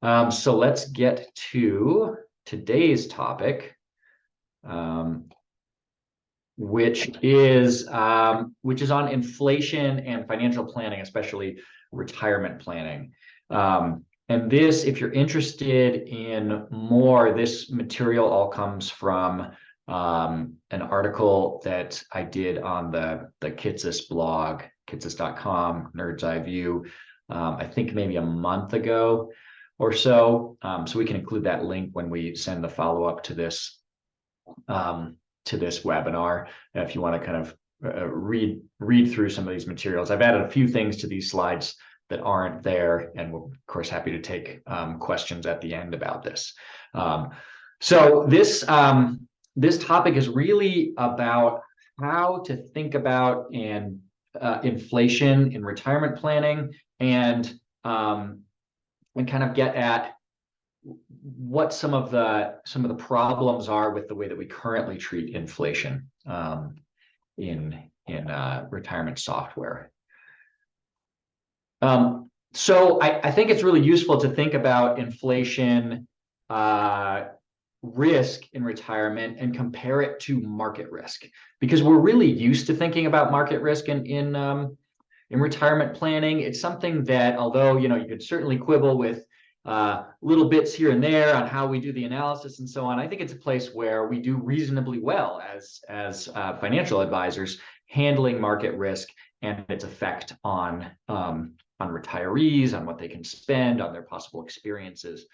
So let's get to today's topic, um, which is on inflation and financial planning, especially retirement planning. And this, if you're interested in more, this material all comes from an article that I did on the Kitsis blog, kitsis.com, Nerd's Eye View, I think maybe a month ago or so. So we can include that link when we send the follow-up to this webinar if you want to kind of read through some of these materials. I've added a few things to these slides that aren't there, and we're of course happy to take questions at the end about this. So this topic is really about how to think about inflation in retirement planning, and kind of get at what some of the problems are with the way that we currently treat inflation in retirement software. So I think it's really useful to think about inflation risk in retirement and compare it to market risk, because we're really used to thinking about market risk in retirement planning. It's something that, although you could certainly quibble with little bits here and there on how we do the analysis and so on, I think it's a place where we do reasonably well as financial advisors, handling market risk and its effect on retirees, on what they can spend, on their possible experiences,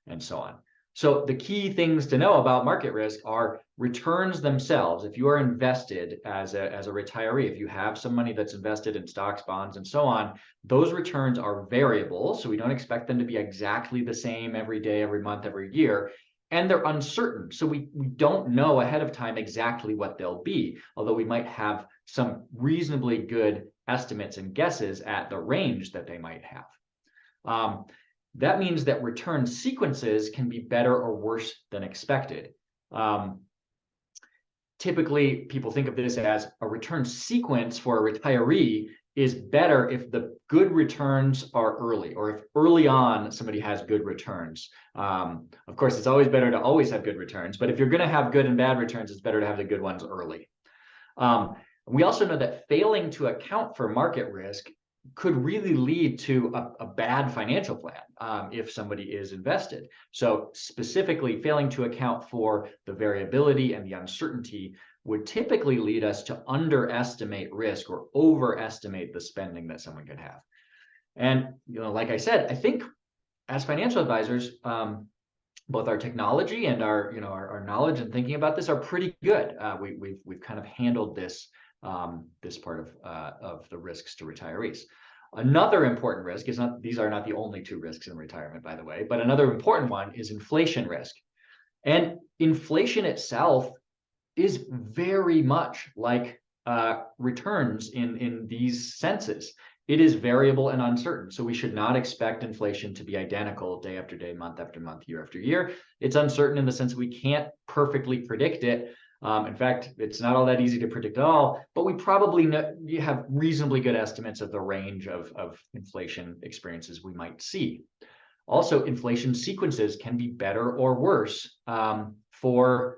and so on. So the key things to know about market risk are returns themselves. If you are invested as a retiree, if you have some money that's invested in stocks, bonds, and so on, those returns are variable. So we don't expect them to be exactly the same every day, every month, every year. And they're uncertain. So we don't know ahead of time exactly what they'll be, although we might have some reasonably good estimates and guesses at the range that they might have. That means that return sequences can be better or worse than expected. Typically, people think of this as a return sequence for a retiree is better if the good returns are early, or if early on somebody has good returns. Of course, it's always better to always have good returns, but if you're going to have good and bad returns, it's better to have the good ones early. We also know that failing to account for market risk could really lead to a bad financial plan if somebody is invested. So specifically, failing to account for the variability and the uncertainty would typically lead us to underestimate risk or overestimate the spending that someone could have. And like I said, I think as financial advisors, both our technology and our knowledge and thinking about this are pretty good. We've kind of handled this part of the risks to retirees. Another important risk is these are not the only two risks in retirement, by the way, but another important one is inflation risk. And inflation itself is very much like returns in these senses. It is variable and uncertain. So we should not expect inflation to be identical day after day, month after month, year after year. It's uncertain in the sense we can't perfectly predict it. In fact, it's not all that easy to predict at all, but we probably have reasonably good estimates of the range of inflation experiences we might see. Also, inflation sequences can be better or worse for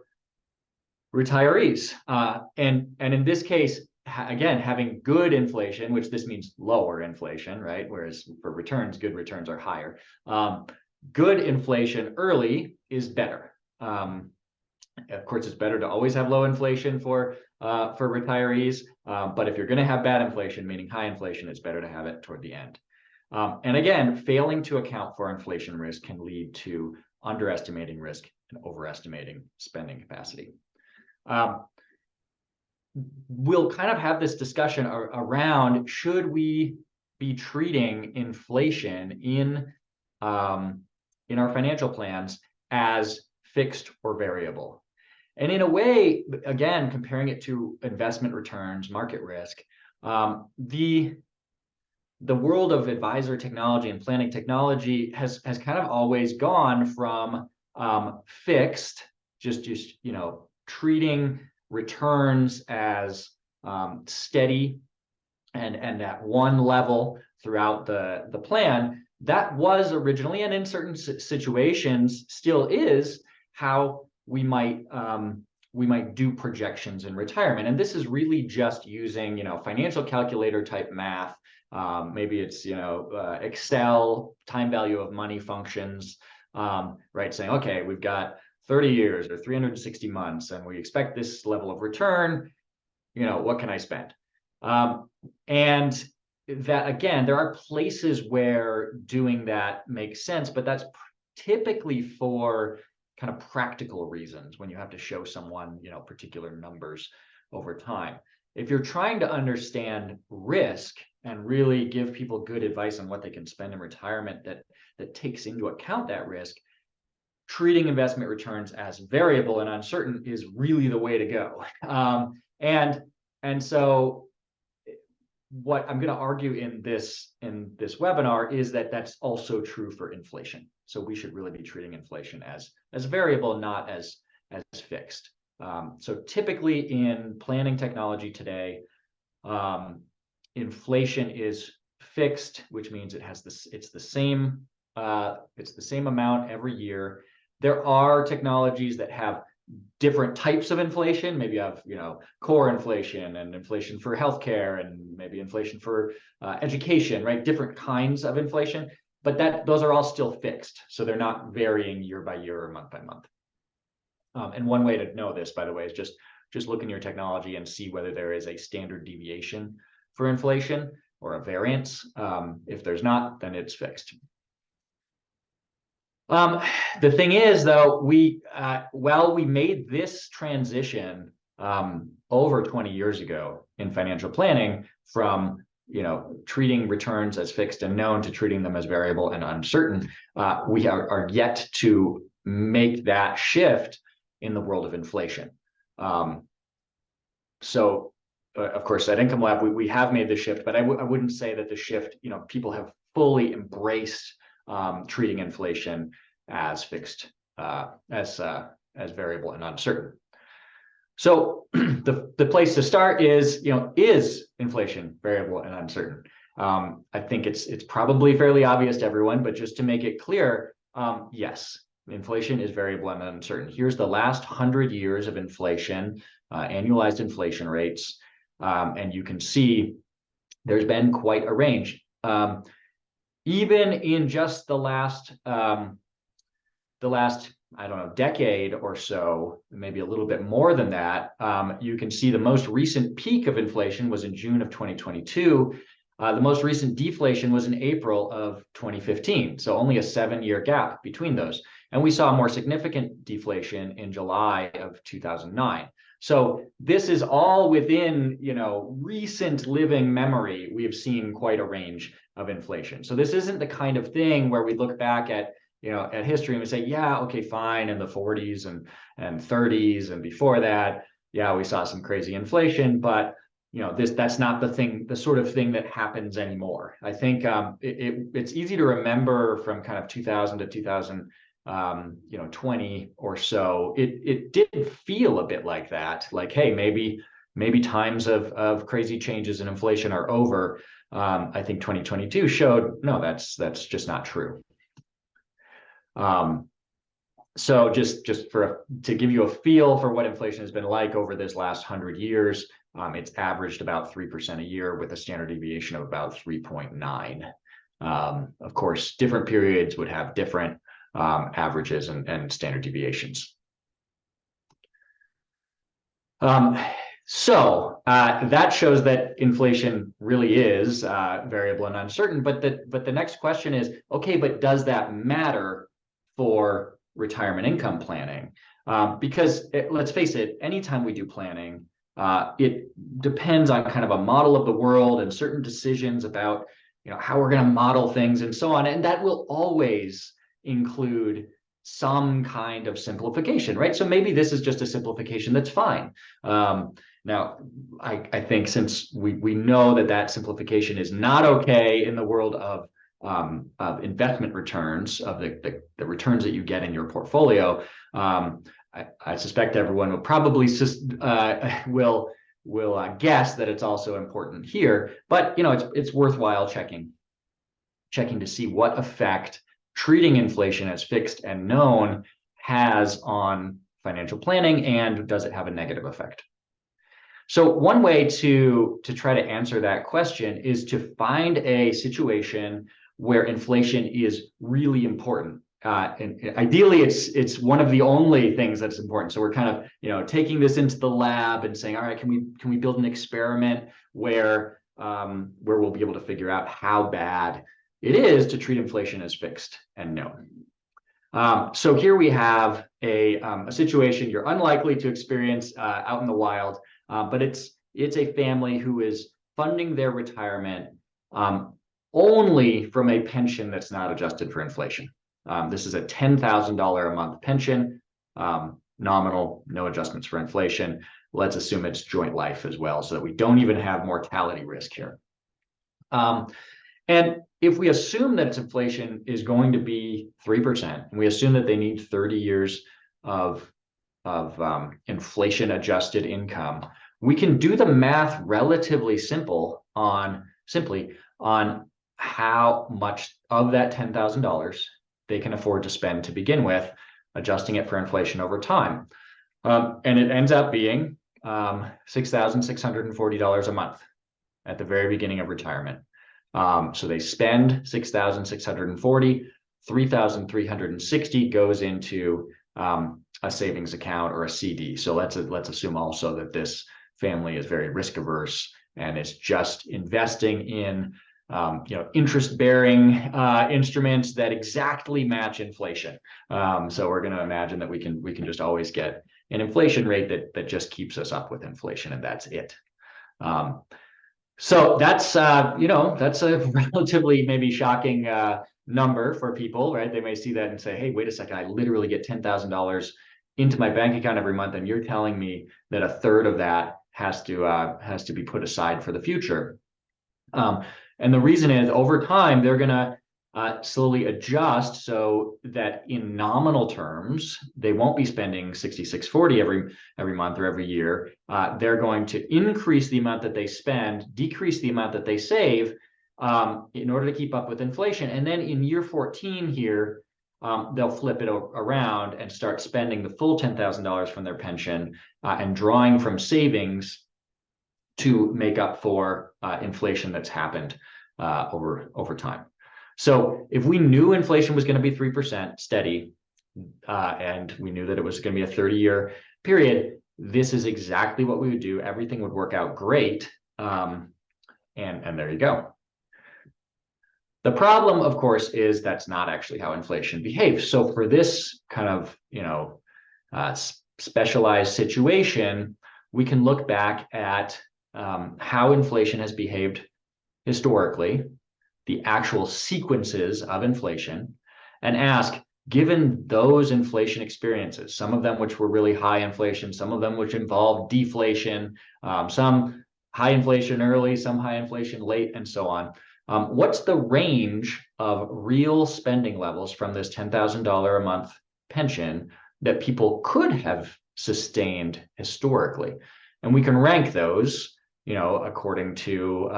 retirees. And in this case, again, having good inflation, which this means lower inflation, right? Whereas for returns, good returns are higher. Good inflation early is better. Of course, it's better to always have low inflation for retirees. But if you're going to have bad inflation, meaning high inflation, it's better to have it toward the end. And again, failing to account for inflation risk can lead to underestimating risk and overestimating spending capacity. We'll kind of have this discussion around, should we be treating inflation in our financial plans as fixed or variable? And in a way, again, comparing it to investment returns, market risk, the world of advisor technology and planning technology has kind of always gone from fixed, just treating returns as steady and at one level throughout the plan, that was originally, and in certain situations still is, how we might do projections in retirement. And this is really just using, financial calculator type math. Maybe it's, Excel, time value of money functions, right? Saying, okay, we've got 30 years or 360 months, and we expect this level of return. What can I spend? And that, again, there are places where doing that makes sense, but that's typically for kind of practical reasons when you have to show someone, particular numbers over time. If you're trying to understand risk and really give people good advice on what they can spend in retirement that takes into account that risk, treating investment returns as variable and uncertain is really the way to go. And so what I'm going to argue in this webinar is that that's also true for inflation. So we should really be treating inflation as variable, not as fixed. So typically in planning technology today, inflation is fixed, which means it's the same amount every year. There are technologies that have different types of inflation. Maybe you have, core inflation and inflation for healthcare, and maybe inflation for education, right? Different kinds of inflation, but those are all still fixed. So they're not varying year by year or month by month. And one way to know this, by the way, is just look in your technology and see whether there is a standard deviation for inflation or a variance. If there's not, then it's fixed. The thing is, though, we made this transition over 20 years ago in financial planning from treating returns as fixed and known to treating them as variable and uncertain. We are yet to make that shift in the world of inflation. So, of course, at Income Lab, we have made the shift, but I wouldn't say that the shift, people have fully embraced treating inflation as fixed, as variable and uncertain. So the place to start is, is inflation variable and uncertain? I think it's probably fairly obvious to everyone, but just to make it clear, yes, inflation is variable and uncertain. Here's the last 100 years of inflation, annualized inflation rates, and you can see there's been quite a range. Even in just the last, I don't know, decade or so, maybe a little bit more than that, you can see the most recent peak of inflation was in June of 2022. The most recent deflation was in April of 2015. So only a 7-year gap between those. And we saw more significant deflation in July of 2009. So this is all within, recent living memory. We have seen quite a range of inflation. So this isn't the kind of thing where we look back at history and we say, yeah, okay, fine, in the 40s and 30s and before that, yeah, we saw some crazy inflation, but that's not the sort of thing that happens anymore. I think it's easy to remember from kind of 2000 to 2020 or so. It did feel a bit like that, like, hey, maybe times of crazy changes in inflation are over. I think 2022 showed no, that's just not true. So just to give you a feel for what inflation has been like over this last 100 years, it's averaged about 3% a year with a standard deviation of about 3.9. Of course, different periods would have different averages and standard deviations. So that shows that inflation really is variable and uncertain. But the next question is, okay, but does that matter for retirement income planning? Because let's face it, anytime we do planning, it depends on kind of a model of the world and certain decisions about how we're going to model things and so on. And that will always include some kind of simplification, right? So maybe this is just a simplification that's fine. Now, I think since we know that simplification is not okay in the world of investment returns, of the returns that you get in your portfolio, I suspect everyone will probably will guess that it's also important here. But it's worthwhile checking. checking to see what effect treating inflation as fixed and known has on financial planning, and does it have a negative effect? So one way to try to answer that question is to find a situation where inflation is really important. And ideally, it's one of the only things that's important. So we're kind of taking this into the lab and saying, all right, can we build an experiment where we'll be able to figure out how bad it is to treat inflation as fixed and known. So here we have a situation you're unlikely to experience out in the wild, but it's a family who is funding their retirement only from a pension that's not adjusted for inflation. This is a $10,000 a month pension, nominal, no adjustments for inflation. Let's assume it's joint life as well, so that we don't even have mortality risk here. And if we assume that its inflation is going to be 3%, and we assume that they need 30 years of inflation-adjusted income, we can do the math relatively simply on how much of that $10,000 they can afford to spend to begin with, adjusting it for inflation over time. And it ends up being $6,640 a month at the very beginning of retirement. So they spend $6,640, $3,360 goes into a savings account or a CD. So let's assume also that this family is very risk averse and is just investing in interest-bearing instruments that exactly match inflation. So we're going to imagine that we can just always get an inflation rate that just keeps us up with inflation, and that's it. So that's that's a relatively maybe shocking number for people, right? They may see that and say, hey, wait a second, I literally get $10,000 into my bank account every month, and you're telling me that a third of that has to be put aside for the future. And the reason is, over time, they're going to slowly adjust so that in nominal terms, they won't be spending $6,640 every month or every year. They're going to increase the amount that they spend, decrease the amount that they save in order to keep up with inflation. And then in year 14 here, they'll flip it around and start spending the full $10,000 from their pension and drawing from savings to make up for inflation that's happened over time. So if we knew inflation was going to be 3% steady, and we knew that it was going to be a 30-year period, this is exactly what we would do. Everything would work out great, and there you go. The problem, of course, is that's not actually how inflation behaves. So for this kind of specialized situation, we can look back at how inflation has behaved historically, the actual sequences of inflation, and ask, given those inflation experiences, some of them which were really high inflation, some of them which involved deflation, some high inflation early, some high inflation late, and so on, what's the range of real spending levels from this $10,000 a month pension that people could have sustained historically? And we can rank those, according to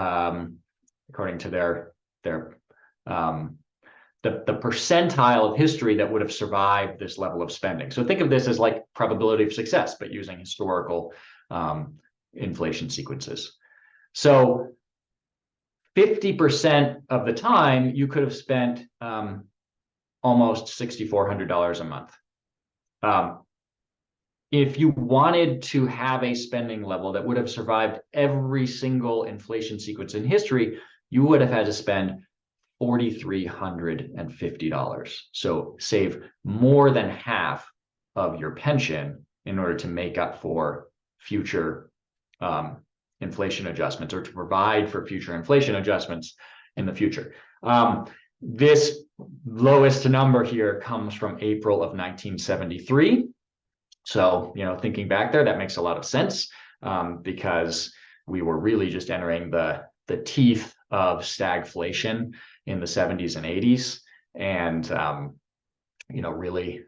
the percentile of history that would have survived this level of spending. So think of this as like probability of success, but using historical inflation sequences. So 50% of the time, you could have spent almost $6,400 a month. If you wanted to have a spending level that would have survived every single inflation sequence in history, you would have had to spend $4,350. So save more than half of your pension in order to make up for future inflation adjustments, or to provide for future inflation adjustments in the future. This lowest number here comes from April of 1973. So, thinking back there, that makes a lot of sense because we were really just entering the teeth of stagflation in the 70s and 80s. And, really,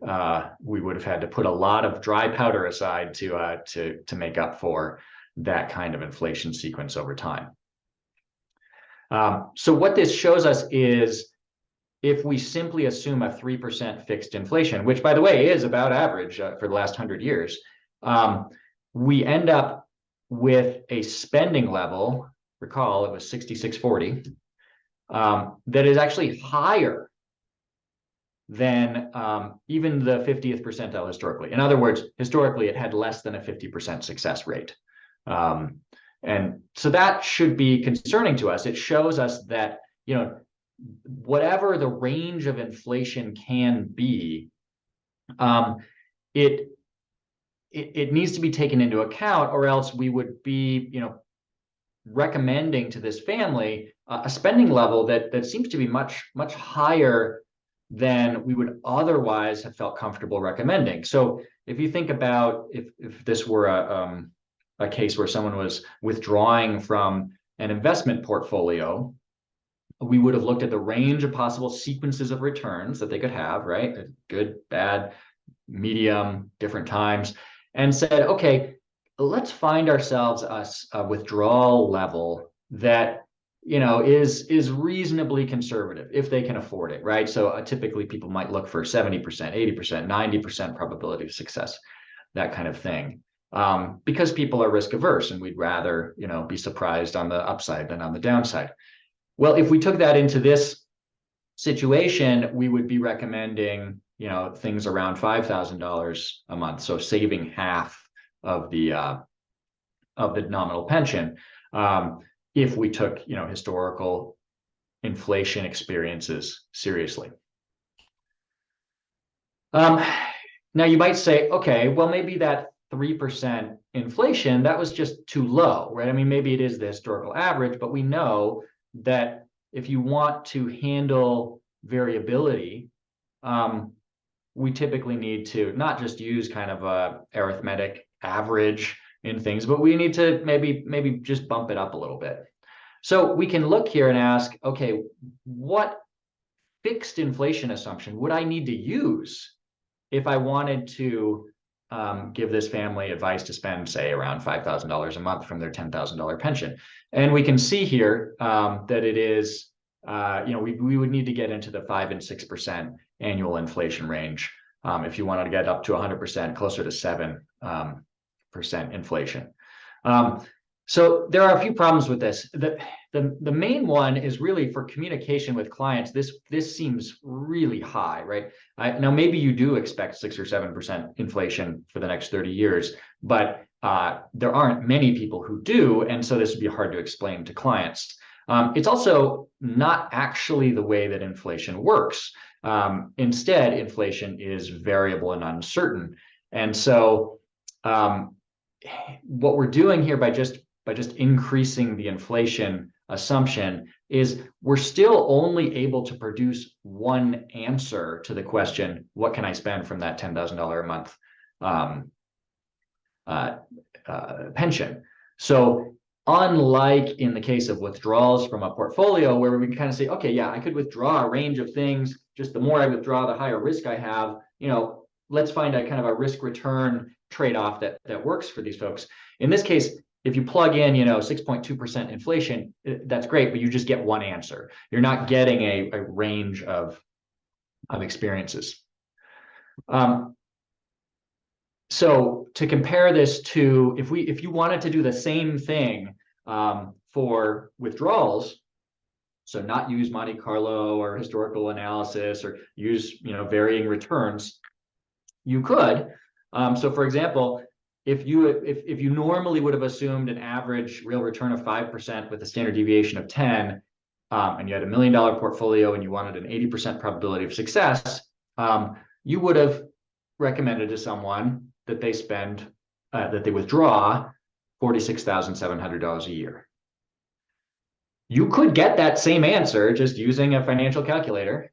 we would have had to put a lot of dry powder aside to make up for that kind of inflation sequence over time. So what this shows us is if we simply assume a 3% fixed inflation, which by the way is about average for the last 100 years, we end up with a spending level, recall it was 6640, that is actually higher than even the 50th percentile historically. In other words, historically, it had less than a 50% success rate. And so that should be concerning to us. It shows us that, whatever the range of inflation can be, it needs to be taken into account, or else we would be, recommending to this family a spending level that seems to be much, much higher than we would otherwise have felt comfortable recommending. So if you think about if this were a case where someone was withdrawing from an investment portfolio, we would have looked at the range of possible sequences of returns that they could have, right? Good, bad, medium, different times, and said, okay, let's find ourselves a withdrawal level that is reasonably conservative if they can afford it, right? So typically people might look for 70%, 80%, 90% probability of success, that kind of thing, because people are risk averse, and we'd rather be surprised on the upside than on the downside. Well, if we took that into this situation, we would be recommending things around $5,000 a month, so saving half of the nominal pension, if we took historical inflation experiences seriously. Now you might say, okay, well, maybe that 3% inflation, that was just too low, right? I mean, maybe it is the historical average, but we know that if you want to handle variability, we typically need to not just use kind of a arithmetic average in things, but we need to maybe just bump it up a little bit. So we can look here and ask, okay, what fixed inflation assumption would I need to use if I wanted to give this family advice to spend, say, around $5,000 a month from their $10,000 pension? And we can see here that it is, we would need to get into the 5 and 6% annual inflation range if you wanted to get up to 100%, closer to 7% inflation. So there are a few problems with this. The main one is really for communication with clients. This seems really high, right? Now maybe you do expect 6 or 7% inflation for the next 30 years, but there aren't many people who do, and so this would be hard to explain to clients. It's also not actually the way that inflation works. Instead, inflation is variable and uncertain, and so what we're doing here by just increasing the inflation assumption is we're still only able to produce one answer to the question, what can I spend from that $10,000 a month pension? So unlike in the case of withdrawals from a portfolio, where we can kind of say, okay, yeah, I could withdraw a range of things. Just the more I withdraw, the higher risk I have. Let's find a kind of a risk return trade-off that works for these folks. In this case, if you plug in, 6.2% inflation, that's great, but you just get one answer. You're not getting a range of experiences. So to compare this to, if you wanted to do the same thing for withdrawals, so not use Monte Carlo or historical analysis or use varying returns, you could. So for example, if you normally would have assumed an average real return of 5% with a standard deviation of 10, and you had $1 million portfolio and you wanted an 80% probability of success, you would have recommended to someone that they withdraw $46,700 a year. You could get that same answer just using a financial calculator,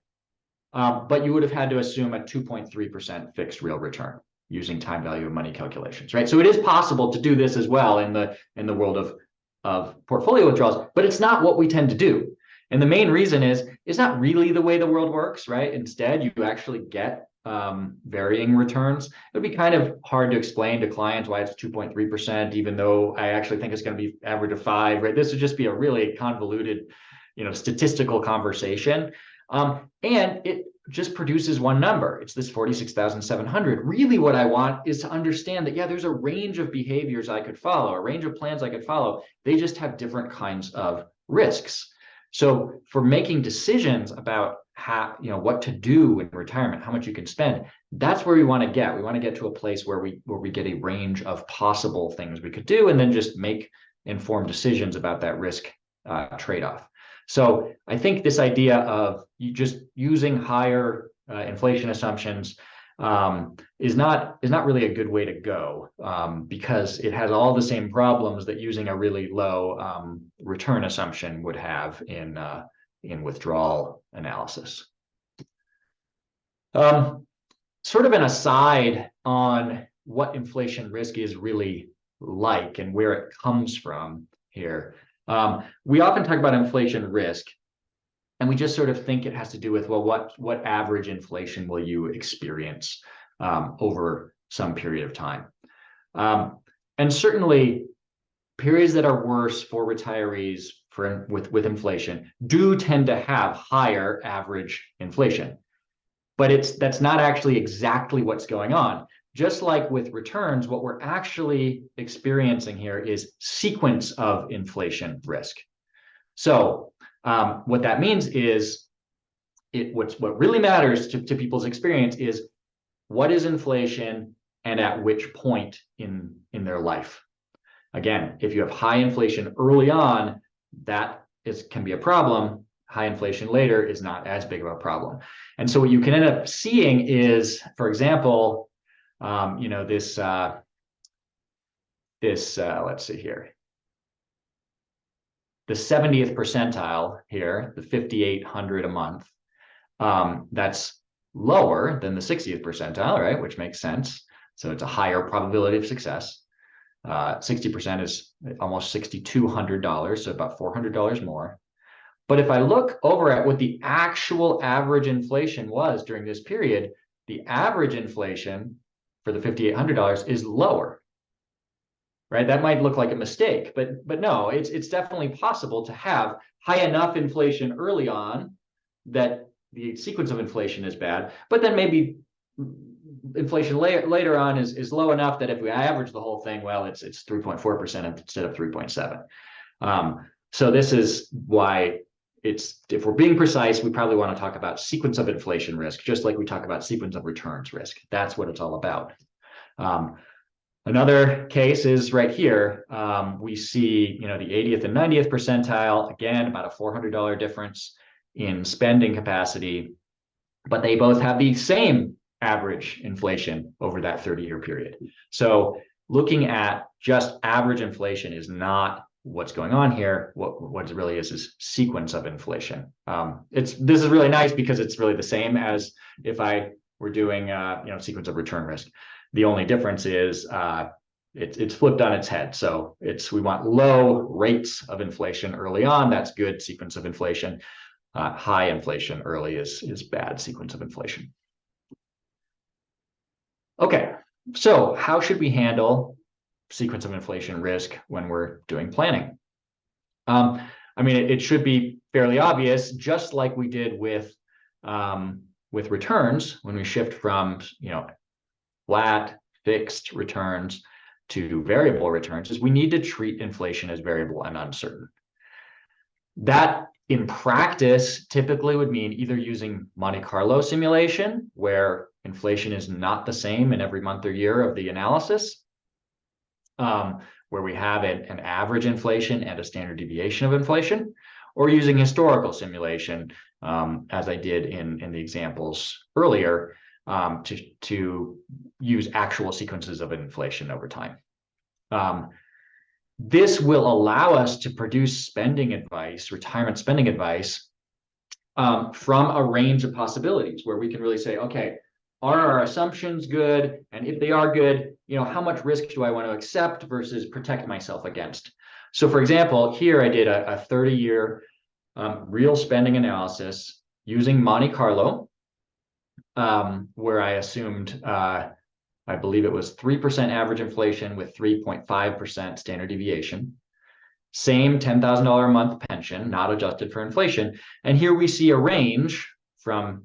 but you would have had to assume a 2.3% fixed real return using time value of money calculations, right? So it is possible to do this as well in the world of portfolio withdrawals, but it's not what we tend to do. And the main reason is it's not really the way the world works, right? Instead, you actually get varying returns. It would be kind of hard to explain to clients why it's 2.3%, even though I actually think it's going to be average of 5, right? This would just be a really convoluted, statistical conversation. And it just produces one number. It's this 46,700. Really what I want is to understand that, yeah, there's a range of behaviors I could follow, a range of plans I could follow. They just have different kinds of risks. So for making decisions about how, what to do in retirement, how much you can spend, that's where we want to get. We want to get to a place where we get a range of possible things we could do, and then just make informed decisions about that risk trade-off. So I think this idea of you just using higher inflation assumptions is not really a good way to go, because it has all the same problems that using a really low return assumption would have in withdrawal analysis. Sort of an aside on what inflation risk is really like and where it comes from here. We often talk about inflation risk, and we just sort of think it has to do with, well, what average inflation will you experience over some period of time? And certainly periods that are worse for retirees with inflation do tend to have higher average inflation. But that's not actually exactly what's going on. Just like with returns, what we're actually experiencing here is sequence of inflation risk. So what that means is what really matters to people's experience is what is inflation and at which point in their life. Again, if you have high inflation early on, that can be a problem. High inflation later is not as big of a problem. And so what you can end up seeing is, for example, this let's see here, the 70th percentile here, the 5,800 a month, that's lower than the 60th percentile, right? Which makes sense. So it's a higher probability of success. 60% is almost $6,200, so about $400 more. But if I look over at what the actual average inflation was during this period, the average inflation for the $5,800 is lower, right? That might look like a mistake, but no, it's definitely possible to have high enough inflation early on that the sequence of inflation is bad, but then maybe inflation later on is low enough that if we average the whole thing, well, it's 3.4% instead of 3.7. So this is why if we're being precise, we probably want to talk about sequence of inflation risk, just like we talk about sequence of returns risk. That's what it's all about. Another case is right here. We see, the 80th and 90th percentile, again, about a $400 difference in spending capacity, but they both have the same average inflation over that 30-year period. So looking at just average inflation is not what's going on here. What it really is sequence of inflation. This is really nice because it's really the same as if I were doing sequence of return risk. The only difference is it's flipped on its head. So we want low rates of inflation early on. That's good sequence of inflation. High inflation early is bad sequence of inflation. Okay, so how should we handle sequence of inflation risk when we're doing planning? It should be fairly obvious, just like we did with returns when we shift from flat fixed returns to variable returns, is we need to treat inflation as variable and uncertain. That in practice typically would mean either using Monte Carlo simulation, where inflation is not the same in every month or year of the analysis, where we have an average inflation and a standard deviation of inflation, or using historical simulation, as I did in the examples earlier, to use actual sequences of inflation over time. This will allow us to produce spending advice, retirement spending advice, from a range of possibilities where we can really say, okay, are our assumptions good? And if they are good, how much risk do I want to accept versus protect myself against? So for example, here I did a 30-year real spending analysis using Monte Carlo, where I assumed, I believe it was 3% average inflation with 3.5% standard deviation. Same $10,000 a month pension, not adjusted for inflation. And here we see a range from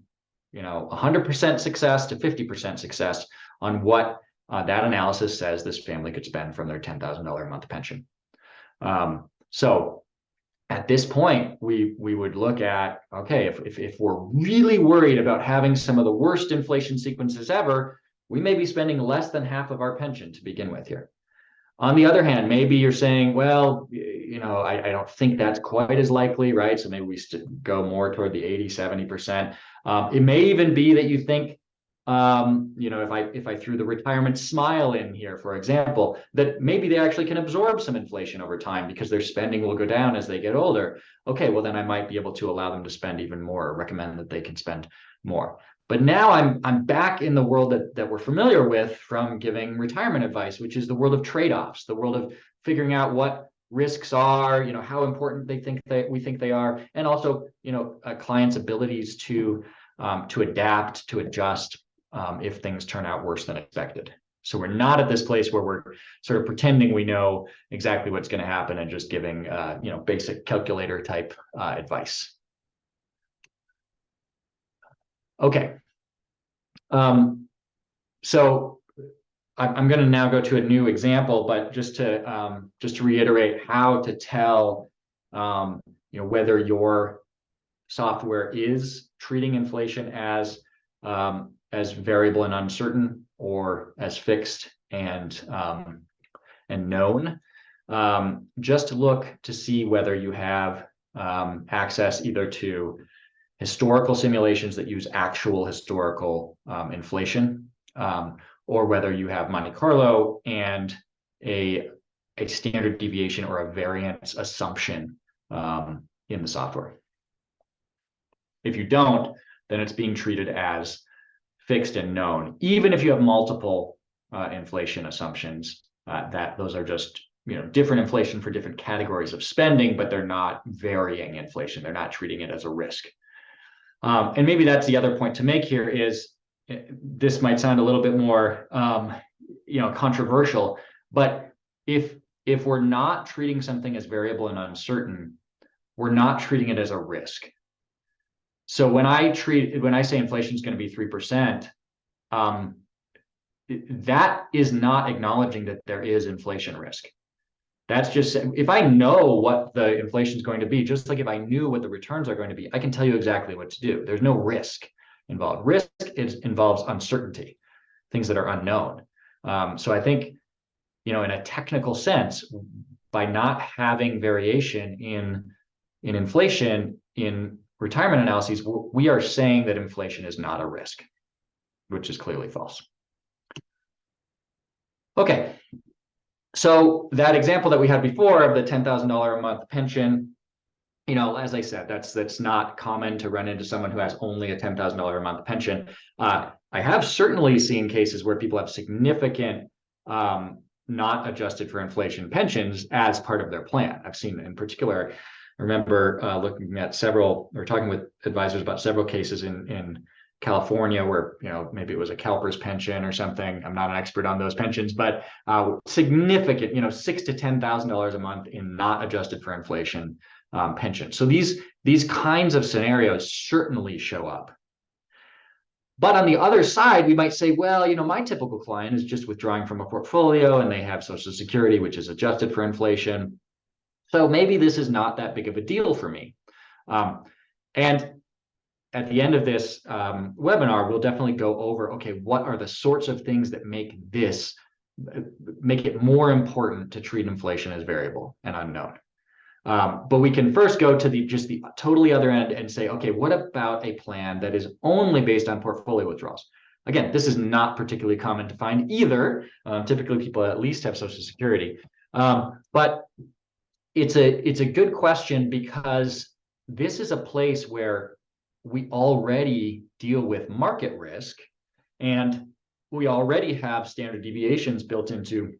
100% success to 50% success on what that analysis says this family could spend from their $10,000 a month pension. So at this point, we would look at, okay, if we're really worried about having some of the worst inflation sequences ever, we may be spending less than half of our pension to begin with here. On the other hand, maybe you're saying, well, I don't think that's quite as likely, right? So maybe we go more toward the 80, 70%. It may even be that you think, if I threw the retirement smile in here, for example, that maybe they actually can absorb some inflation over time because their spending will go down as they get older. Okay, well, then I might be able to allow them to spend even more, or recommend that they can spend more. But now I'm back in the world that we're familiar with from giving retirement advice, which is the world of trade-offs, the world of figuring out what risks are, how important we think they are, and also, a client's abilities to adapt, to adjust if things turn out worse than expected. So we're not at this place where we're sort of pretending we know exactly what's going to happen and just giving basic calculator type advice. Okay. So I'm going to now go to a new example, but just to reiterate how to tell whether your software is treating inflation as variable and uncertain, or as fixed and known. Just look to see whether you have access either to historical simulations that use actual historical inflation, or whether you have Monte Carlo and a standard deviation or a variance assumption in the software. If you don't, then it's being treated as fixed and known, even if you have multiple inflation assumptions. That those are just different inflation for different categories of spending, but they're not varying inflation. They're not treating it as a risk. And maybe that's the other point to make here is, this might sound a little bit more controversial, but if we're not treating something as variable and uncertain, we're not treating it as a risk. So when I say inflation is going to be 3%, that is not acknowledging that there is inflation risk. That's just, if I know what the inflation is going to be, just like if I knew what the returns are going to be, I can tell you exactly what to do. There's no risk involved. Risk involves uncertainty, things that are unknown. So I think, in a technical sense, by not having variation in inflation in retirement analyses, we are saying that inflation is not a risk, which is clearly false. Okay. So that example that we had before of the $10,000 a month pension, as I said, that's not common to run into someone who has only a $10,000 a month pension. I have certainly seen cases where people have significant not adjusted for inflation pensions as part of their plan. I've seen, in particular, I remember looking at talking with advisors about several cases in California where, maybe it was a CalPERS pension or something. I'm not an expert on those pensions, but significant, $6,000 to $10,000 a month in not adjusted for inflation pension. So these kinds of scenarios certainly show up. But on the other side, we might say, well, my typical client is just withdrawing from a portfolio and they have Social Security, which is adjusted for inflation. So maybe this is not that big of a deal for me. And at the end of this webinar, we'll definitely go over, okay, what are the sorts of things that make it more important to treat inflation as variable and unknown. But we can first go to the totally other end and say, okay, what about a plan that is only based on portfolio withdrawals? Again, this is not particularly common to find either. Typically, people at least have Social Security. But it's a good question, because this is a place where we already deal with market risk, and we already have standard deviations built into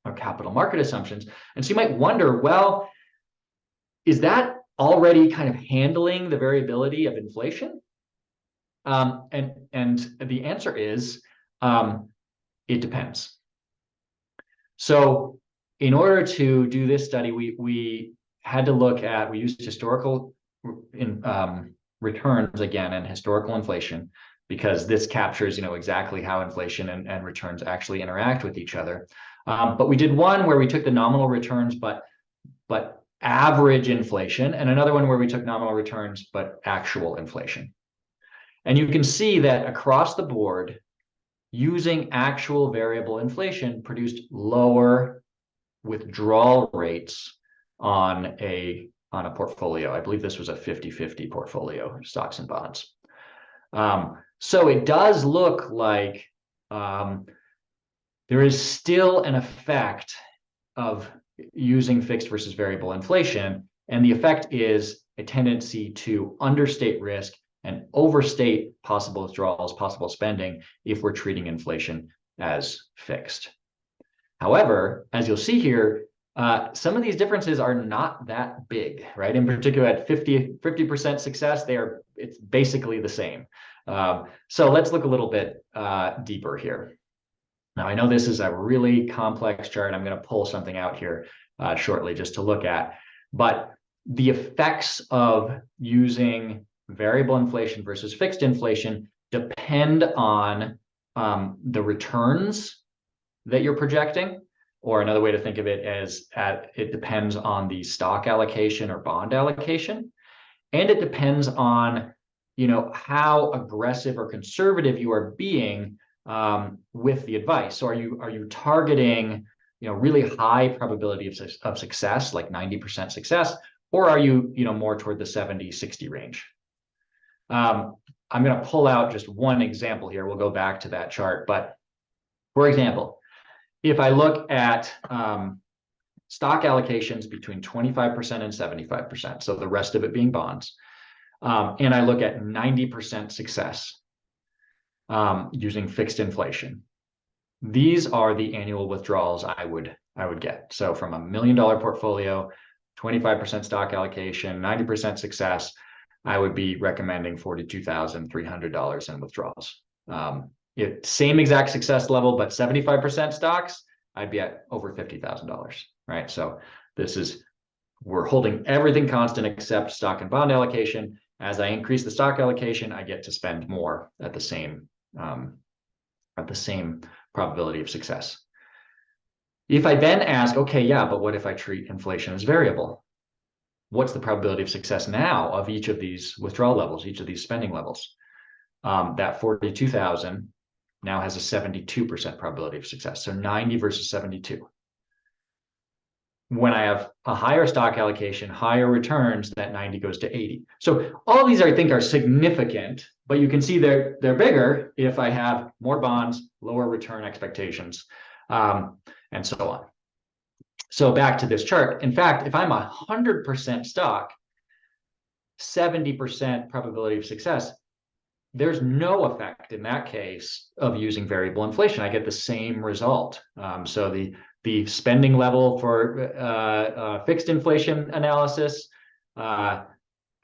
our capital market assumptions. And so you might wonder, well, is that already kind of handling the variability of inflation? And the answer is, it depends. So in order to do this study, we had to look at, we used historical returns again and historical inflation, because this captures, exactly how inflation and returns actually interact with each other. But we did one where we took the nominal returns, but average inflation, and another one where we took nominal returns, but actual inflation. And you can see that across the board, using actual variable inflation produced lower withdrawal rates on a portfolio. I believe this was a 50-50 portfolio, stocks and bonds. So it does look like there is still an effect of using fixed versus variable inflation, and the effect is a tendency to understate risk and overstate possible withdrawals, possible spending, if we're treating inflation as fixed. However, as you'll see here, some of these differences are not that big, right? In particular, at 50% success, it's basically the same. So let's look a little bit deeper here. Now, I know this is a really complex chart. I'm going to pull something out here shortly just to look at. But the effects of using variable inflation versus fixed inflation depend on the returns that you're projecting, or another way to think of it is it depends on the stock allocation or bond allocation, and it depends on how aggressive or conservative you are being with the advice. So are you targeting really high probability of success, like 90% success, or are you more toward the 70-60 range? I'm going to pull out just one example here. We'll go back to that chart, but for example, if I look at stock allocations between 25% and 75%, so the rest of it being bonds, and I look at 90% success using fixed inflation, these are the annual withdrawals I would get. So from $1 million portfolio, 25% stock allocation, 90% success, I would be recommending $42,300 in withdrawals. Same exact success level, but 75% stocks, I'd be at over $50,000, right? So we're holding everything constant except stock and bond allocation. As I increase the stock allocation, I get to spend more at the same probability of success. If I then ask, okay, yeah, but what if I treat inflation as variable? What's the probability of success now of each of these withdrawal levels, each of these spending levels? That 42,000 now has a 72% probability of success. So 90 versus 72. When I have a higher stock allocation, higher returns, that 90 goes to 80. So all these, I think, are significant, but you can see they're bigger if I have more bonds, lower return expectations, and so on. So back to this chart. In fact, if I'm 100% stock, 70% probability of success, there's no effect in that case of using variable inflation. I get the same result. So the spending level for fixed inflation analysis at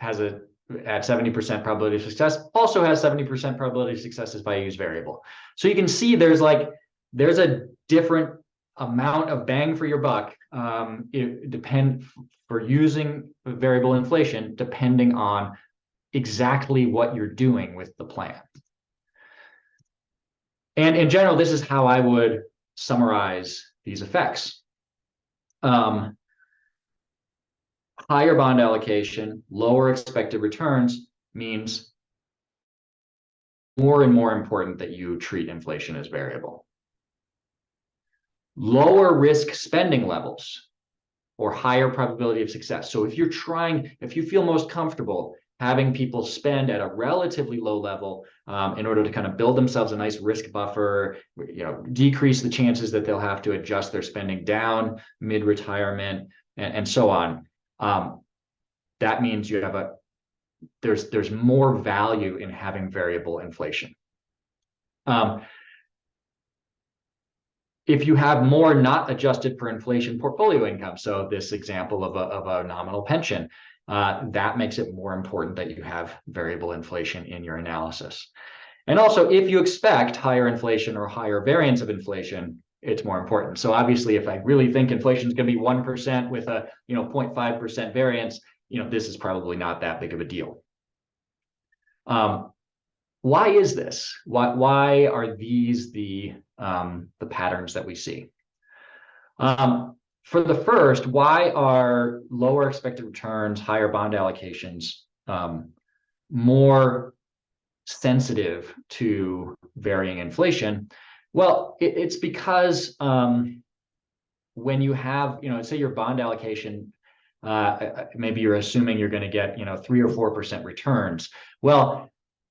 70% probability of success, also has 70% probability of success if I use variable. So you can see there's a different amount of bang for your buck for using variable inflation, depending on exactly what you're doing with the plan. And in general, this is how I would summarize these effects. Higher bond allocation, lower expected returns means more and more important that you treat inflation as variable. Lower risk spending levels or higher probability of success. So if you feel most comfortable having people spend at a relatively low level in order to kind of build themselves a nice risk buffer, decrease the chances that they'll have to adjust their spending down mid-retirement, and so on. That means there's more value in having variable inflation. If you have more not adjusted for inflation portfolio income, so this example of a nominal pension, that makes it more important that you have variable inflation in your analysis. And also, if you expect higher inflation or higher variance of inflation, it's more important. So obviously, if I really think inflation is going to be 1% with a 0.5% variance, this is probably not that big of a deal. Why is this? Why are these the patterns that we see? For the first, why are lower expected returns, higher bond allocations more sensitive to varying inflation? Well, it's because when you have, say your bond allocation, maybe you're assuming you're going to get, 3 or 4% returns. Well,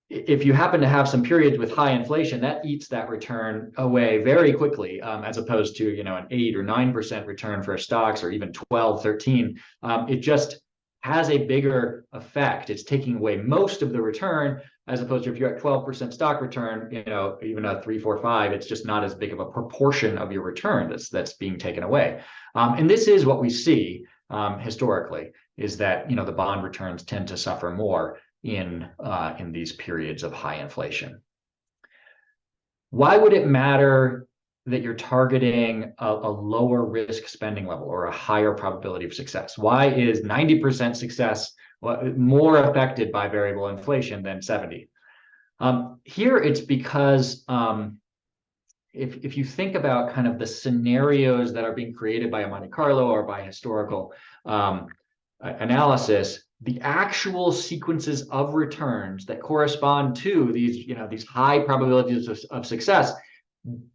if you happen to have some periods with high inflation, that eats that return away very quickly, as opposed to, an 8 or 9% return for stocks, or even 12, 13. It just has a bigger effect. It's taking away most of the return, as opposed to if you're at 12% stock return, even a 3, 4, 5, it's just not as big of a proportion of your return that's being taken away. And this is what we see historically, is that, the bond returns tend to suffer more in these periods of high inflation. Why would it matter that you're targeting a lower risk spending level or a higher probability of success? Why is 90% success more affected by variable inflation than 70? Here it's because if you think about kind of the scenarios that are being created by a Monte Carlo or by historical analysis, the actual sequences of returns that correspond to these high probabilities of success,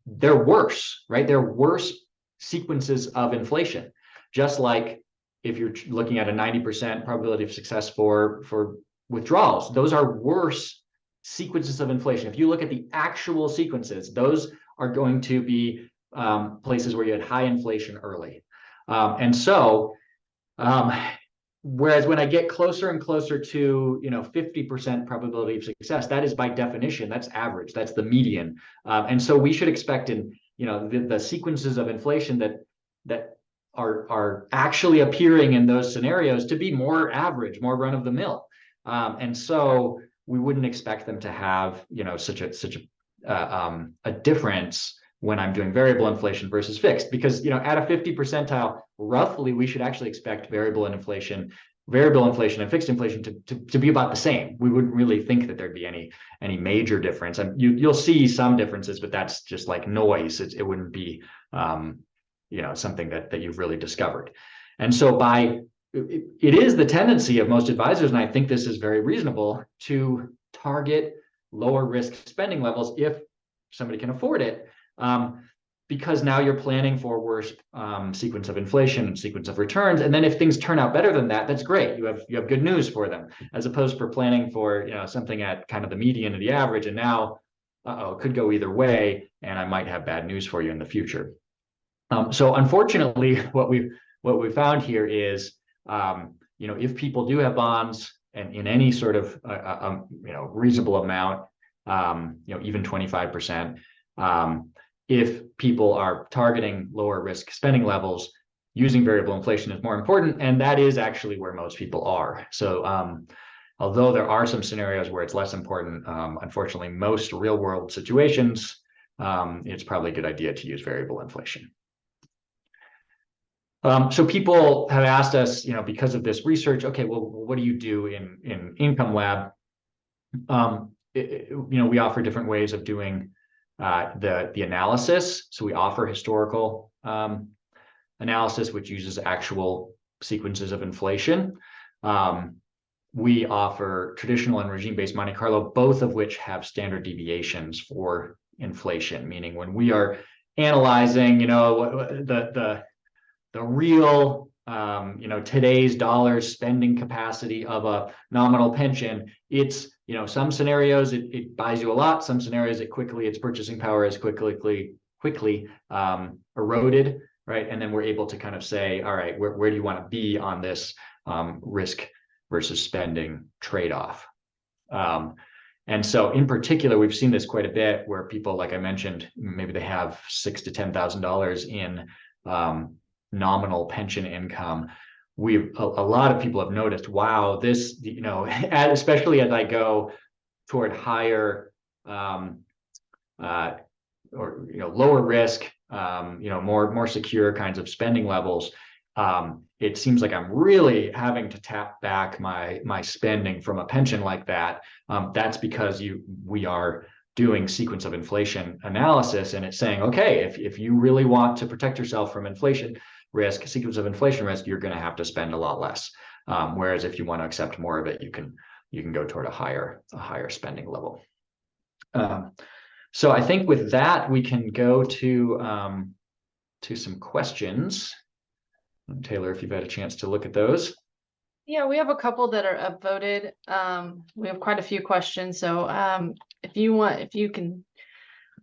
they're worse, right? They're worse sequences of inflation. Just like if you're looking at a 90% probability of success for withdrawals, those are worse sequences of inflation. If you look at the actual sequences, those are going to be places where you had high inflation early. Whereas when I get closer and closer to 50% probability of success, that is by definition, that's average, that's the median. And so we should expect in the sequences of inflation that are actually appearing in those scenarios to be more average, more run of the mill. And so we wouldn't expect them to have such a difference when I'm doing variable inflation versus fixed, because at a 50 percentile, roughly we should actually expect variable inflation and fixed inflation to be about the same. We wouldn't really think that there'd be any major difference. And you'll see some differences, but that's just like noise. It wouldn't be something that you've really discovered. And so it is the tendency of most advisors, and I think this is very reasonable, to target lower risk spending levels if somebody can afford it, because now you're planning for worse sequence of inflation and sequence of returns. And then if things turn out better than that, that's great. You have good news for them, as opposed for planning for something at kind of the median of the average, and now it could go either way, and I might have bad news for you in the future. So unfortunately, what we found here is if people do have bonds and in any sort of reasonable amount, even 25%, if people are targeting lower risk spending levels, using variable inflation is more important, and that is actually where most people are. So although there are some scenarios where it's less important, unfortunately, most real world situations, it's probably a good idea to use variable inflation. So people have asked us, because of this research, okay, well, what do you do in Income Lab? We offer different ways of doing the analysis. So we offer historical analysis, which uses actual sequences of inflation. We offer traditional and regime-based Monte Carlo, both of which have standard deviations for inflation, meaning when we are analyzing, the real, today's dollars spending capacity of a nominal pension, it's, some scenarios it buys you a lot, some scenarios its purchasing power is quickly eroded, right? And then we're able to kind of say, all right, where do you want to be on this risk versus spending trade-off? And so in particular, we've seen this quite a bit where people, like I mentioned, maybe they have $6,000 to $10,000 in nominal pension income. A lot of people have noticed, wow, this, especially as I go toward higher or lower risk, more secure kinds of spending levels, it seems like I'm really having to tap back my spending from a pension like that. That's because we are doing sequence of inflation analysis, and it's saying, okay, if you really want to protect yourself from inflation risk, sequence of inflation risk, you're going to have to spend a lot less. Whereas if you want to accept more of it, you can go toward a higher spending level. So I think with that, we can go to some questions. Taylor, if you've had a chance to look at those. Yeah, we have a couple that are upvoted. We have quite a few questions. So if you can,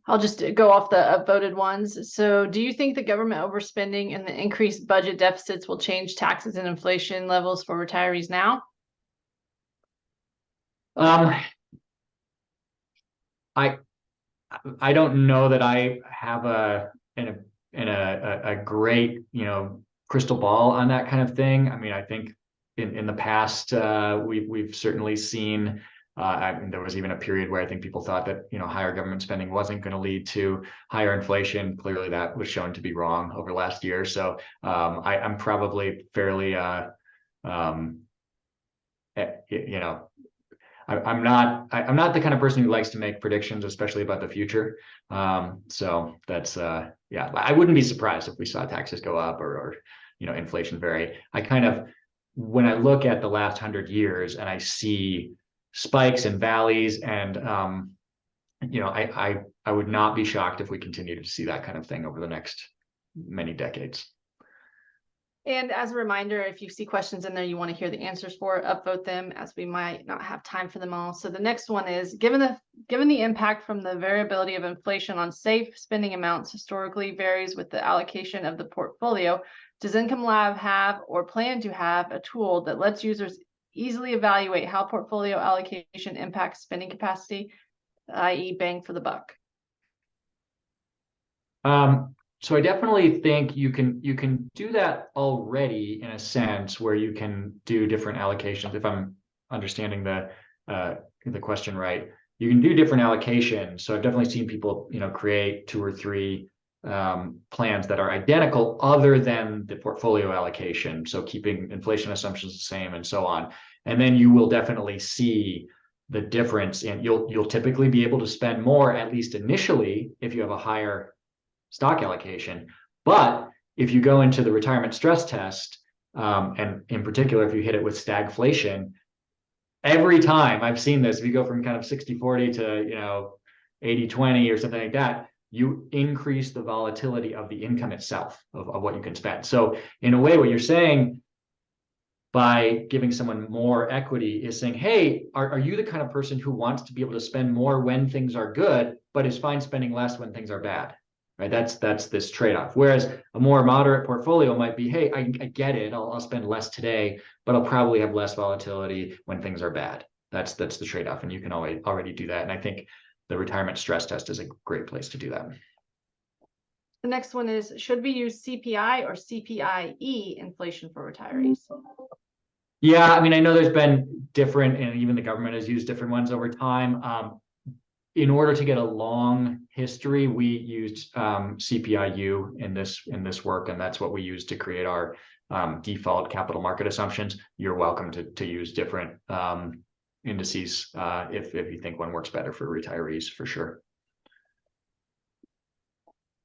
I'll just go off the upvoted ones. So do you think the government overspending and the increased budget deficits will change taxes and inflation levels for retirees now? I don't know that I have a great, crystal ball on that kind of thing. I mean, I think in the past, we've certainly seen, there was even a period where I think people thought that, higher government spending wasn't going to lead to higher inflation. Clearly that was shown to be wrong over last year. So I'm probably fairly, I'm not the kind of person who likes to make predictions, especially about the future. So that's yeah, I wouldn't be surprised if we saw taxes go up or inflation vary. When I look at the last 100 years and I see spikes and valleys, and I would not be shocked if we continue to see that kind of thing over the next many decades. And as a reminder, if you see questions in there you want to hear the answers for, upvote them, as we might not have time for them all. So the next one is, given the impact from the variability of inflation on safe spending amounts historically varies with the allocation of the portfolio, does Income Lab have or plan to have a tool that lets users easily evaluate how portfolio allocation impacts spending capacity, i.e. bang for the buck? So I definitely think you can do that already, in a sense, where you can do different allocations. If I'm understanding the question right, you can do different allocations. So I've definitely seen people create 2 or 3 plans that are identical other than the portfolio allocation. So keeping inflation assumptions the same and so on. And then you will definitely see the difference, and you'll typically be able to spend more, at least initially, if you have a higher stock allocation. But if you go into the retirement stress test, and in particular, if you hit it with stagflation, every time I've seen this, if you go from kind of 60-40 to 80-20 or something like that, you increase the volatility of the income itself, of what you can spend. So in a way, what you're saying by giving someone more equity is saying, hey, are you the kind of person who wants to be able to spend more when things are good, but is fine spending less when things are bad? Right? That's this trade-off. Whereas a more moderate portfolio might be, hey, I get it. I'll spend less today, but I'll probably have less volatility when things are bad. That's the trade-off, and you can already do that. And I think the retirement stress test is a great place to do that. The next one is, should we use CPI or CPIE inflation for retirees? Yeah, I mean, I know there's been different, and even the government has used different ones over time. In order to get a long history, we used CPIU in this work, and that's what we used to create our default capital market assumptions. You're welcome to use different indices if you think one works better for retirees, for sure.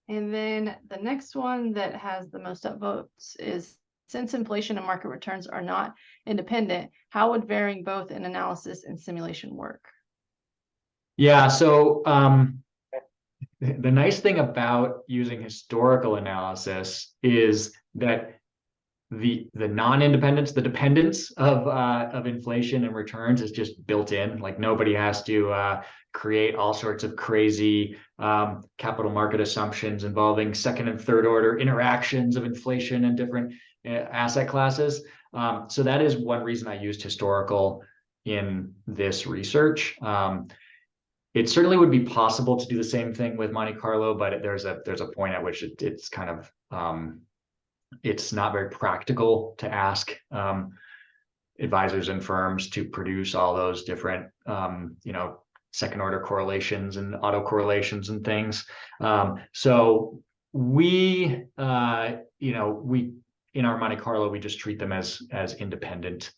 And then the next one that has the most upvotes is, since inflation and market returns are not independent, how would varying both in analysis and simulation work? Yeah, so the nice thing about using historical analysis is that the non-independence, the dependence of inflation and returns is just built in. Like, nobody has to create all sorts of crazy capital market assumptions involving second and third order interactions of inflation and different asset classes. So that is one reason I used historical in this research. It certainly would be possible to do the same thing with Monte Carlo, but there's a point at which it's kind of it's not very practical to ask advisors and firms to produce all those different second order correlations and autocorrelations and things. So we in our Monte Carlo, we just treat them as independent.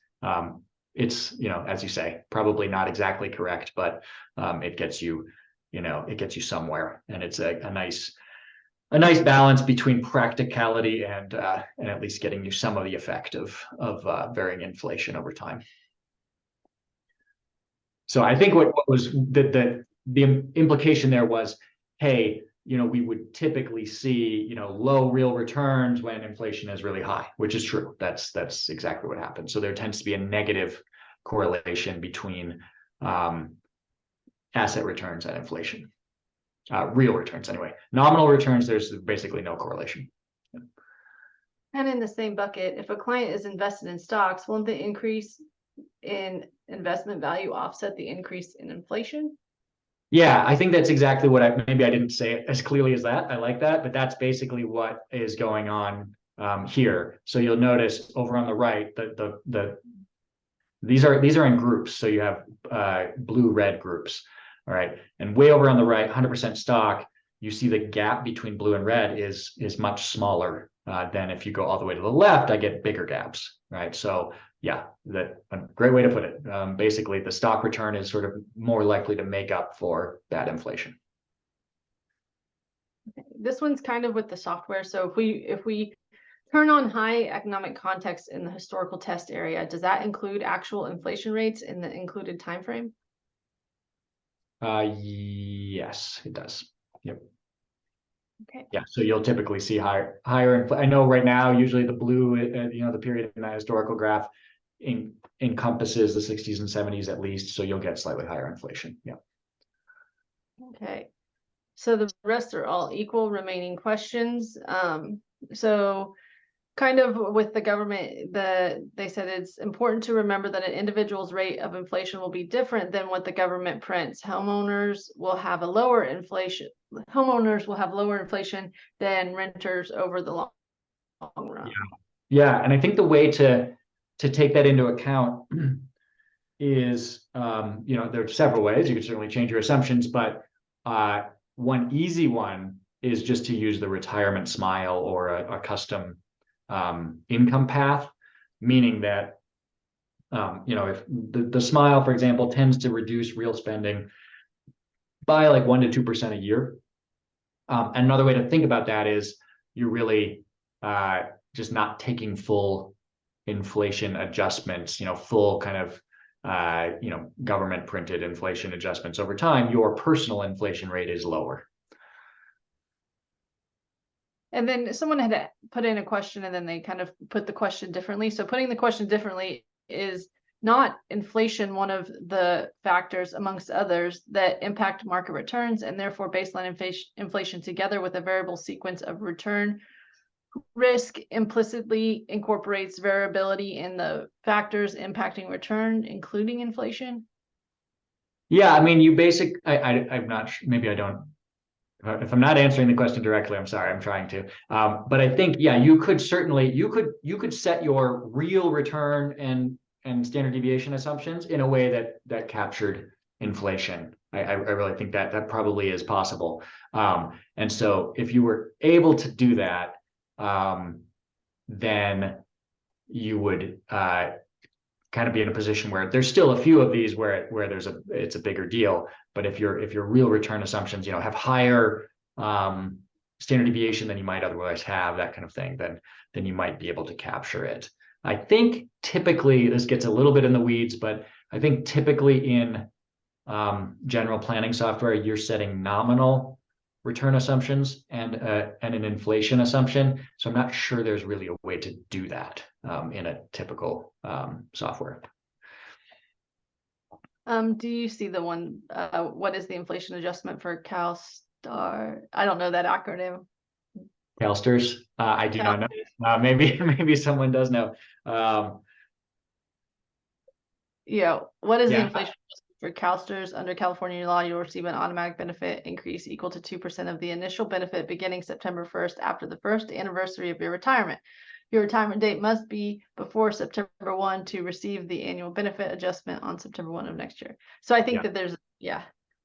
It's, as you say, probably not exactly correct, but it gets you, it gets you somewhere, and it's a nice balance between practicality and at least getting you some of the effect of varying inflation over time. So I think what was the implication there was, hey, we would typically see, low real returns when inflation is really high, which is true. That's exactly what happens. So there tends to be a negative correlation between asset returns and inflation. Real returns anyway. Nominal returns, there's basically no correlation. And in the same bucket, if a client is invested in stocks, won't the increase in investment value offset the increase in inflation? Yeah, I think that's exactly what maybe I didn't say it as clearly as that. I like that, but that's basically what is going on here. So you'll notice over on the right, these are in groups. So you have blue-red groups. All right. And way over on the right, 100% stock, you see the gap between blue and red is much smaller than if you go all the way to the left, I get bigger gaps. Right. So yeah, a great way to put it. Basically, the stock return is sort of more likely to make up for that inflation. This one's kind of with the software. So if we turn on high economic context in the historical test area, does that include actual inflation rates in the included time frame? Yes, it does. Yep. Okay. Yeah, so you'll typically see higher. I know right now, usually the blue, the period in that historical graph encompasses the 60s and 70s at least, so you'll get slightly higher inflation. Yeah. Okay. So the rest are all equal remaining questions. So kind of with the government, they said it's important to remember that an individual's rate of inflation will be different than what the government prints. Homeowners will have lower inflation than renters over the long run. Yeah, and I think the way to take that into account is, there are several ways. You can certainly change your assumptions, but one easy one is just to use the retirement smile or a custom income path, meaning that if the smile, for example, tends to reduce real spending by like 1% to 2% a year. And another way to think about that is you're really just not taking full inflation adjustments, full kind of government printed inflation adjustments over time. Your personal inflation rate is lower. And then someone had put in a question and then they kind of put the question differently. So putting the question differently is not inflation one of the factors amongst others that impact market returns, and therefore baseline inflation together with a variable sequence of return risk implicitly incorporates variability in the factors impacting return, including inflation? Yeah, I mean, I'm not sure, maybe I don't. If I'm not answering the question directly, I'm sorry, I'm trying to. But I think, yeah, you could certainly, you could set your real return and standard deviation assumptions in a way that captured inflation. I really think that probably is possible. And so if you were able to do that, then you would kind of be in a position where there's still a few of these where it's a bigger deal. But if your real return assumptions, have higher standard deviation than you might otherwise have, that kind of thing, then you might be able to capture it. I think typically, this gets a little bit in the weeds, but I think typically in general planning software, you're setting nominal return assumptions and an inflation assumption. So I'm not sure there's really a way to do that in a typical software. Do you see the one, what is the inflation adjustment for CalSTAR? I don't know that acronym. CalSTARS? I do not know. Maybe someone does know. Yeah, what is the inflation for CalSTARS? Under California law, you'll receive an automatic benefit increase equal to 2% of the initial benefit beginning September 1st after the first anniversary of your retirement. Your retirement date must be before September 1 to receive the annual benefit adjustment on September 1 of next year. So I think that there's,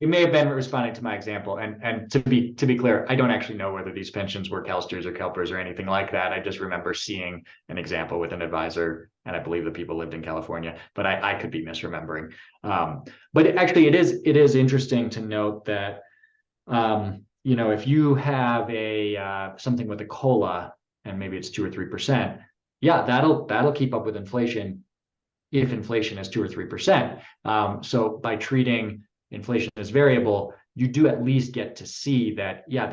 It may have been responding to my example, and to be clear, I don't actually know whether these pensions were CalSTRS or CalPERS or anything like that. I just remember seeing an example with an advisor, and I believe the people lived in California, but I could be misremembering. But it is interesting to note that if you have a something with a COLA and maybe it's 2 or 3%, yeah, that'll keep up with inflation if inflation is 2 or 3%. So by treating inflation as variable, you do at least get to see that, yeah,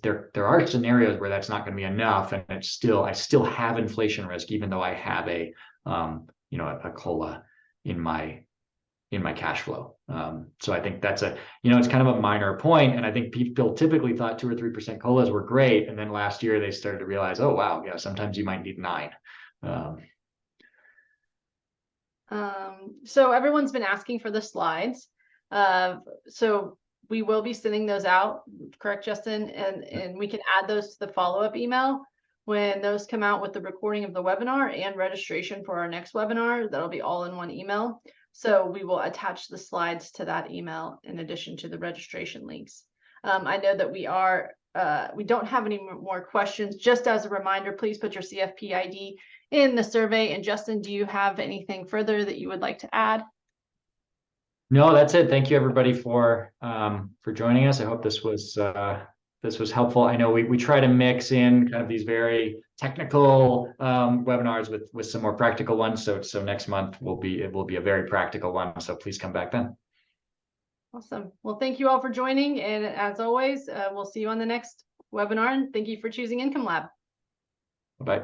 there are scenarios where that's not going to be enough, and I still have inflation risk, even though I have a COLA in my cash flow. So I think that's it's kind of a minor point, and I think people typically thought 2 or 3% COLAs were great, and then last year they started to realize, oh wow, yeah, sometimes you might need 9. So everyone's been asking for the slides. So we will be sending those out, correct, Justin? And we can add those to the follow-up email when those come out with the recording of the webinar and registration for our next webinar. That'll be all in one email. So we will attach the slides to that email in addition to the registration links. I know that we don't have any more questions. Just as a reminder, please put your CFP ID in the survey. And Justin, do you have anything further that you would like to add? No, that's it. Thank you everybody for joining us. I hope this was helpful. I know we try to mix in kind of these very technical webinars with some more practical ones. So next month it will be a very practical one. So please come back then. Awesome. Well, thank you all for joining. And as always, we'll see you on the next webinar. And thank you for choosing Income Lab. Bye.